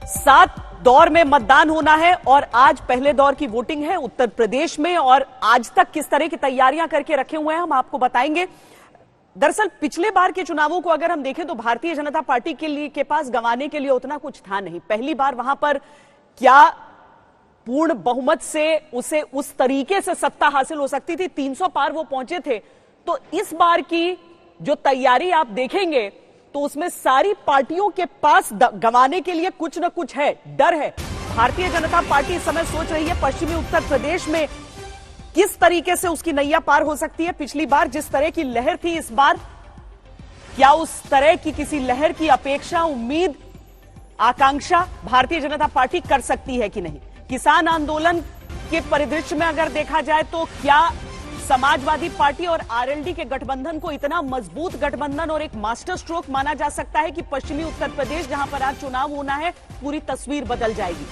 7 दौर में मतदान होना है और आज पहले दौर की वोटिंग है उत्तर प्रदेश में। और आज तक किस तरह की तैयारियां करके रखे हुए हैं हम आपको बताएंगे। दरअसल पिछले बार के चुनावों को अगर हम देखें तो भारतीय जनता पार्टी के पास गंवाने के लिए उतना कुछ था नहीं। पहली बार वहां पर क्या पूर्ण बहुमत से उसे उस तरीके से सत्ता हासिल हो सकती थी, 300 पार वो पहुंचे थे। तो इस बार की जो तैयारी आप देखेंगे तो उसमें सारी पार्टियों के पास गंवाने के लिए कुछ न कुछ है, डर है। भारतीय जनता पार्टी इस समय सोच रही है पश्चिमी उत्तर प्रदेश में किस तरीके से उसकी नैया पार हो सकती है। पिछली बार जिस तरह की लहर थी, इस बार क्या उस तरह की किसी लहर की अपेक्षा, उम्मीद, आकांक्षा भारतीय जनता पार्टी कर सकती है कि नहीं। किसान आंदोलन के परिदृश्य में अगर देखा जाए तो क्या समाजवादी पार्टी और आरएलडी के गठबंधन को इतना मजबूत गठबंधन और एक मास्टर स्ट्रोक माना जा सकता है कि पश्चिमी उत्तर प्रदेश जहां पर आज चुनाव होना है पूरी तस्वीर बदल जाएगी।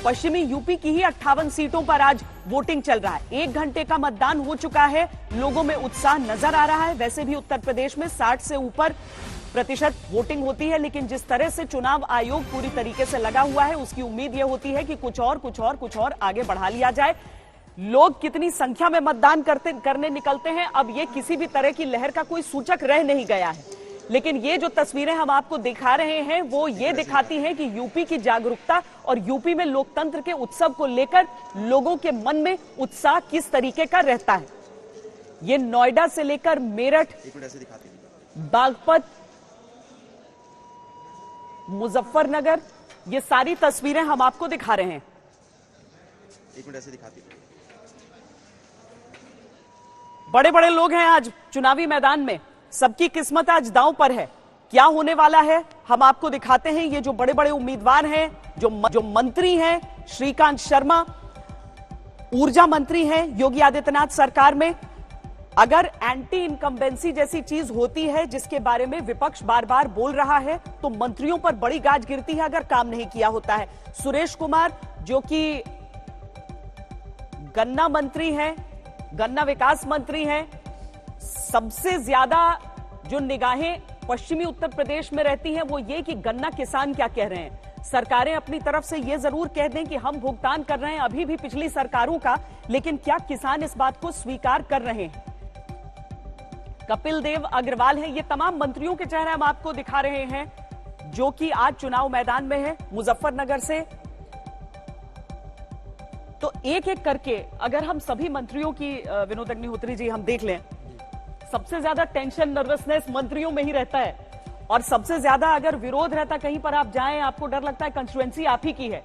पश्चिमी यूपी की ही 58 सीटों पर आज वोटिंग चल रहा है। 1 घंटे का मतदान हो चुका है, लोगों में उत्साह नजर आ रहा है। वैसे भी उत्तर प्रदेश में 60 से ऊपर प्रतिशत वोटिंग होती है, लेकिन जिस तरह से चुनाव आयोग पूरी तरीके से लगा हुआ है उसकी उम्मीद यह होती है कि कुछ और आगे बढ़ा लिया जाए। लोग कितनी संख्या में मतदान करने निकलते हैं, अब ये किसी भी तरह की लहर का कोई सूचक रह नहीं गया है। लेकिन ये जो तस्वीरें हम आपको दिखा रहे हैं वो ये दिखाती हैं कि यूपी की जागरूकता और यूपी में लोकतंत्र के उत्सव को लेकर लोगों के मन में उत्साह किस तरीके का रहता है। ये नोएडा से लेकर मेरठ, बागपत, मुजफ्फरनगर, ये सारी तस्वीरें हम आपको दिखा रहे हैं। बड़े बड़े लोग हैं आज चुनावी मैदान में, सबकी किस्मत आज दांव पर है। क्या होने वाला है हम आपको दिखाते हैं। ये जो बड़े बड़े उम्मीदवार हैं, जो मंत्री हैं, श्रीकांत शर्मा ऊर्जा मंत्री हैं योगी आदित्यनाथ सरकार में। अगर एंटी इनकम्बेंसी जैसी चीज होती है जिसके बारे में विपक्ष बार बार बोल रहा है तो मंत्रियों पर बड़ी गाज गिरती है अगर काम नहीं किया होता है। सुरेश कुमार जो कि गन्ना मंत्री हैं, गन्ना विकास मंत्री हैं, सबसे ज्यादा जो निगाहें पश्चिमी उत्तर प्रदेश में रहती हैं वो ये कि गन्ना किसान क्या कह रहे हैं। सरकारें अपनी तरफ से ये जरूर कह दें कि हम भुगतान कर रहे हैं अभी भी पिछली सरकारों का, लेकिन क्या किसान इस बात को स्वीकार कर रहे हैं। कपिल देव अग्रवाल है, ये तमाम मंत्रियों के चेहरे हम आपको दिखा रहे हैं जो कि आज चुनाव मैदान में है मुजफ्फरनगर से। तो एक एक करके अगर हम सभी मंत्रियों की, विनोद अग्निहोत्री जी, हम देख लें, सबसे ज्यादा टेंशन, नर्वसनेस मंत्रियों में ही रहता है। और सबसे ज्यादा अगर विरोध रहता, कहीं पर आप जाएं आपको डर लगता है कंस्टिट्यूएंसी आप ही की है।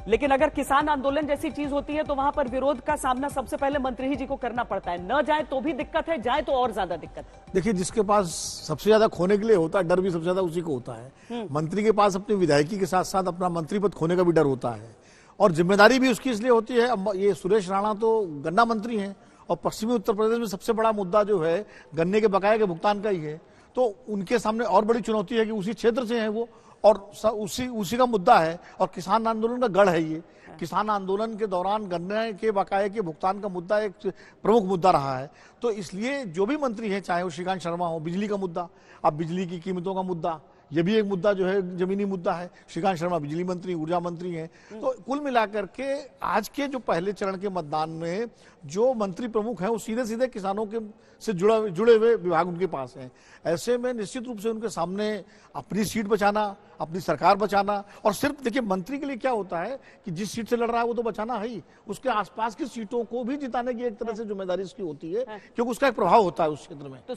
लेकिन अगर किसान आंदोलन जैसी चीज होती है तो वहां पर विरोध का सामना सबसे पहले मंत्री ही जी को करना पड़ता है। न जाए तो भी दिक्कत है, जाए तो और ज्यादा दिक्कत है। देखिए, जिसके पास सबसे ज्यादा खोने के लिए होता है, डर भी सबसे ज्यादा उसी को होता है। मंत्री के पास अपनी विधायकी के साथ साथ अपना मंत्री पद खोने का भी डर होता है और जिम्मेदारी भी उसकी इसलिए होती है। अब ये सुरेश राणा तो गन्ना मंत्री हैं और पश्चिमी उत्तर प्रदेश में सबसे बड़ा मुद्दा जो है गन्ने के बकाये के भुगतान का ही है। तो उनके सामने और बड़ी चुनौती है कि उसी क्षेत्र से हैं वो और उसी का मुद्दा है। और किसान आंदोलन का गढ़ है ये। किसान आंदोलन के दौरान गन्ने के बकाये के भुगतान का मुद्दा एक प्रमुख मुद्दा रहा है। तो इसलिए जो भी मंत्री हैं, चाहे वो श्रीकांत शर्मा हो, बिजली का मुद्दा, अब बिजली की कीमतों का मुद्दा, ये भी एक मुद्दा जो है जमीनी मुद्दा है। श्रीकांत शर्मा बिजली मंत्री, ऊर्जा मंत्री हैं। तो कुल मिलाकर के आज के जो पहले चरण के मतदान में जो मंत्री प्रमुख हैं वो सीधे सीधे किसानों के से जुड़े हुए विभाग उनके पास हैं। ऐसे में निश्चित रूप से उनके सामने अपनी सीट बचाना, अपनी सरकार बचाना, और सिर्फ देखिए मंत्री के लिए क्या होता है कि जिस सीट से लड़ रहा है वो तो बचाना है ही, उसके आसपास की सीटों को भी जिताने की एक तरह से जिम्मेदारी इसकी होती है क्योंकि उसका एक प्रभाव होता है उस क्षेत्र में। तो